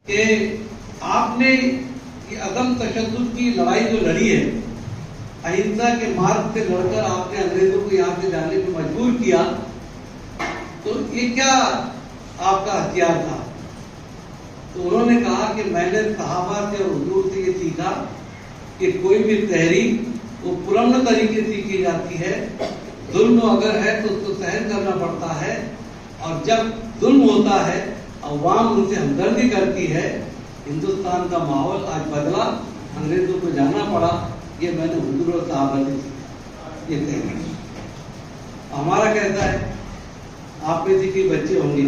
कि आपने ये अदम तशद्दुद की लड़ाई जो लड़ी है, अहिंसा के मार्ग से लड़कर आपने अंग्रेजों को यहाँ से जाने पर मजबूर किया, तो ये क्या आपका हथियार था? तो उन्होंने कहा कि मैंने सहाबा से और हुजूर से ये सीखा कि कोई भी तहरीक वो पुरअमन तरीके से की जाती है। जुल्म अगर है तो उसको सहन करना पड़ता है, और जब जुल्म होता है अवाम उनसे हमदर्दी करती है। हिंदुस्तान का माहौल आज बदला, अंग्रेजों को जाना पड़ा, ये मैंने हुजूर और सहाबा से सीखा। ये तहरीक हमारा कहता है, आप में से कई बच्चे होंगे,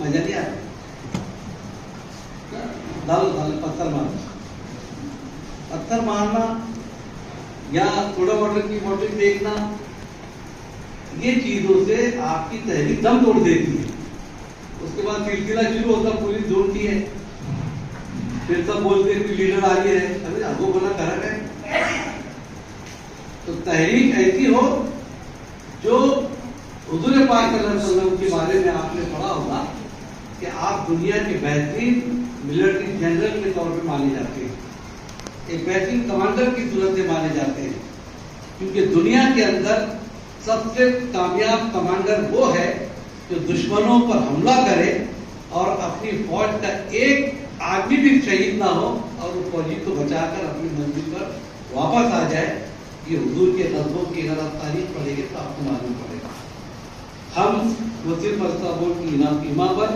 मजा नहीं आता, डालो पत्थर मारना या थोड़ा वाटर की बोतल फेंकना, ये चीजों से आपकी तहरीक दम तोड़ देती है। उसके बाद सिलसिला शुरू होता, पुलिस ढूंढती है, फिर सब बोलते हैं कि लीडर आ गया है, अरे आगो बना कर है। तो तहरीक ऐसी हो जो हुजूर पाक सल्लल्लाहु अलैहि वसल्लम के बारे में आपने पढ़ा होगा कि आप दुनिया के बेहतरीन मिलिट्री जनरल के तौर पे माने जाते हैं, एक बेहतरीन कमांडर की सूरत से माने जाते हैं, क्योंकि दुनिया के अंदर सबसे कामयाब कमांडर वो है जो दुश्मनों पर हमला करे और अपनी फौज का एक आदमी भी शहीद ना हो और वो फौजी को बचाकर अपनी मंजिल पर वापस आ जाए। ये हुजूर के ग़ज़वों की अगर आप तारीफ पढ़ेंगे तो आपको मालूम पड़ेगा। हम मुस्लिम पर्सनल बोर्ड की इनाम पर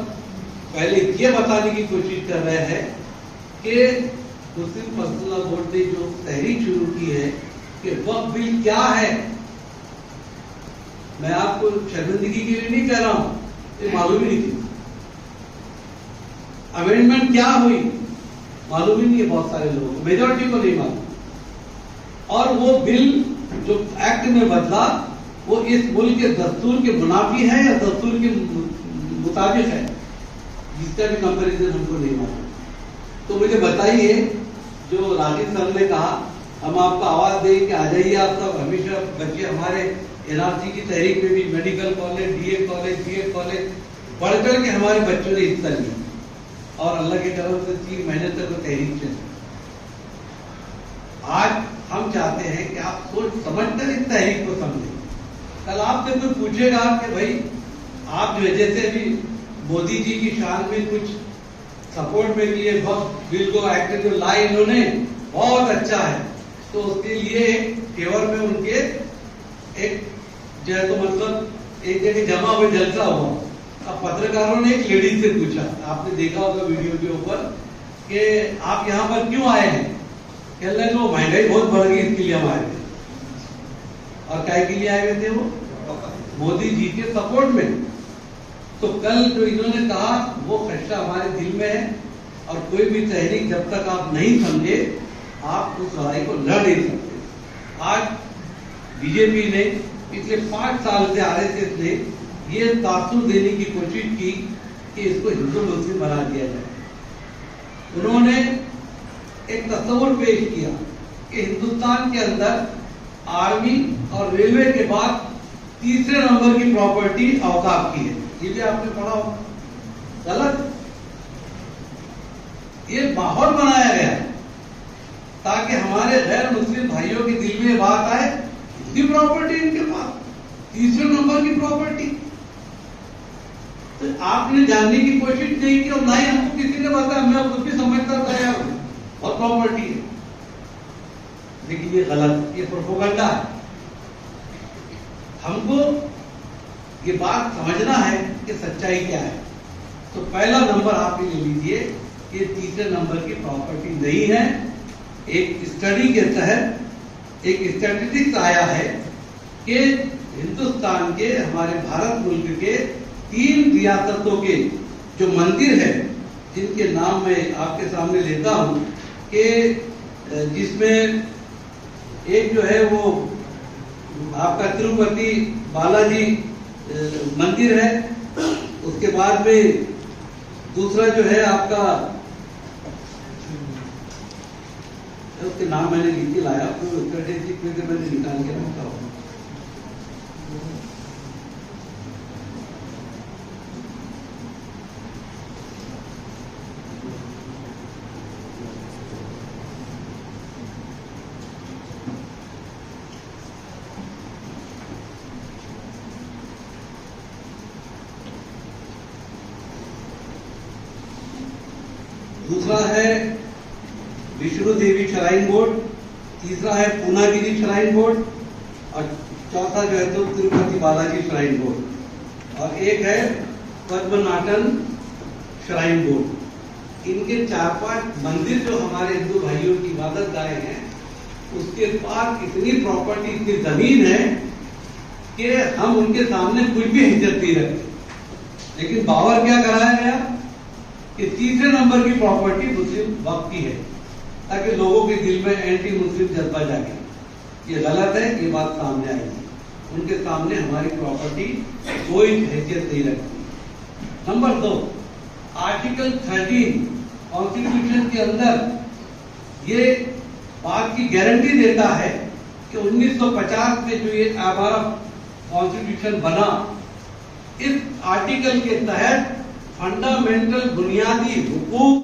पहले ये बताने की कोशिश कर रहे हैं कि मुस्लिम पर्सनल बोर्ड ने जो तहरीक शुरू की है कि वक्फ बिल क्या है। मैं आपको शर्मिंदगी के लिए नहीं कह रहा हूं, ये मालूम ही नहीं थी। अमेंडमेंट क्या हुई मालूम ही नहीं है, बहुत सारे लोगों को, मेजॉरिटी को नहीं मालूम। और वो बिल जो एक्ट में बदला वो इस मुल्क के दस्तूर के मुनाफी है या दस्तूर के मुताबिक है, जिसका भी कंपैरिजन हमको नहीं मालूम। तो मुझे बताइए, जो राजीव सर ने कहा हम आपको आवाज दें कि आ जाइए आप सब, हमेशा बच्चे हमारे एनआरसी की तहरीक में भी medical college, DA college, BEd college बढ़कर के हमारे बच्चों ने हिस्सा लिया, और अल्लाह की तरफ से 3 महीने तक वो तहरीक चली। आज हम चाहते हैं कि आप सोच समझकर इस तहरीक को समझें। कल आपसे कोई पूछेगा कि भाई आप जो है, जैसे अभी मोदी जी की शान में कुछ सपोर्ट में लिए वक्त बिल को एक्ट जो लाए इन्होंने बहुत अच्छा है, तो उसके लिए फेवर में उनके एक जो है तो मतलब एक जगह जमा हुए जलसा हुआ। अब पत्रकारों ने एक लेडीज से पूछा, आपने देखा होगा वीडियो के ऊपर, कि आप यहाँ पर क्यों आए हैं? कह रहे हैं महंगाई बहुत बढ़ गई, इसके लिए हम आए थे। और काय के लिए आए हुए थे? वो मोदी जी के सपोर्ट में। तो कल जो इन्होंने कहा वो खदशा हमारे दिल में है, और कोई भी तहरीक जब तक आप नहीं समझे आप उस लड़ाई को लड़ नहीं सकते। आज बीजेपी ने पिछले 5 साल से आरएसएस ने ये तासुर देने की कोशिश की कि इसको हिंदू मुस्लिम बना दिया जाए। उन्होंने एक तस्वीर पेश किया कि हिंदुस्तान के अंदर आर्मी और रेलवे के बाद तीसरे नंबर की प्रॉपर्टी औकाफ की है। ये भी आपने पढ़ा होगा, गलत। ये माहौल बनाया गया ताकि हमारे गैर मुस्लिम भाइयों के दिल में बात आए, इतनी प्रॉपर्टी इनके पास, तीसरे नंबर की प्रॉपर्टी। तो आपने जानने की कोशिश नहीं की, और ना ही हमको किसी ने बताया, मैं खुद भी समझता था यार बहुत प्रॉपर्टी है, लेकिन ये गलत, ये प्रोपेगेंडा है। हमको ये बात समझना है कि सच्चाई क्या है। तो पहला नंबर आप ले लीजिए, ये तीसरे नंबर की प्रॉपर्टी नहीं है। एक स्टडी के तहत एक स्टैटिस्टिक्स आया है कि हिंदुस्तान के, हमारे भारत मुल्क के 3 रियासतों के जो मंदिर है, जिनके नाम मैं आपके सामने लेता हूं, कि जिसमें एक जो है वो आपका तिरुपति बालाजी मंदिर है, उसके बाद में दूसरा जो है आपका, उसके नाम मैंने लिख के लाया, स्ट्रेटेजिक में से मैंने निकाल के रखा हूँ। दूसरा है विष्णु देवी श्राइन बोर्ड, तीसरा है पूनागिरी श्राइन बोर्ड और चौथा जो है तो तिरुपति बालाजी श्राइन बोर्ड और एक है पद्मनाथन श्राइन बोर्ड। इनके 4-5 मंदिर जो हमारे हिंदू भाइयों की इबादत गाह हैं, उसके पास इतनी प्रॉपर्टी, इतनी जमीन है कि हम उनके सामने कुछ भी हैसियत नहीं रखते। लेकिन बावर क्या कराया गया कि तीसरे नंबर की प्रॉपर्टी मुस्लिम वक्फ की है, ताकि लोगों के दिल में एंटी मुस्लिम जज्बा जागे। ये गलत है, ये बात सामने आएगी। उनके सामने हमारी प्रॉपर्टी कोई हैसियत नहीं रखती। नंबर 2, आर्टिकल 13 कॉन्स्टिट्यूशन के अंदर ये बात की गारंटी देता है कि 1950 में जो ये हमारा कॉन्स्टिट्यूशन बना, इस आर्टिकल के तहत फंडामेंटल बुनियादी हुकूक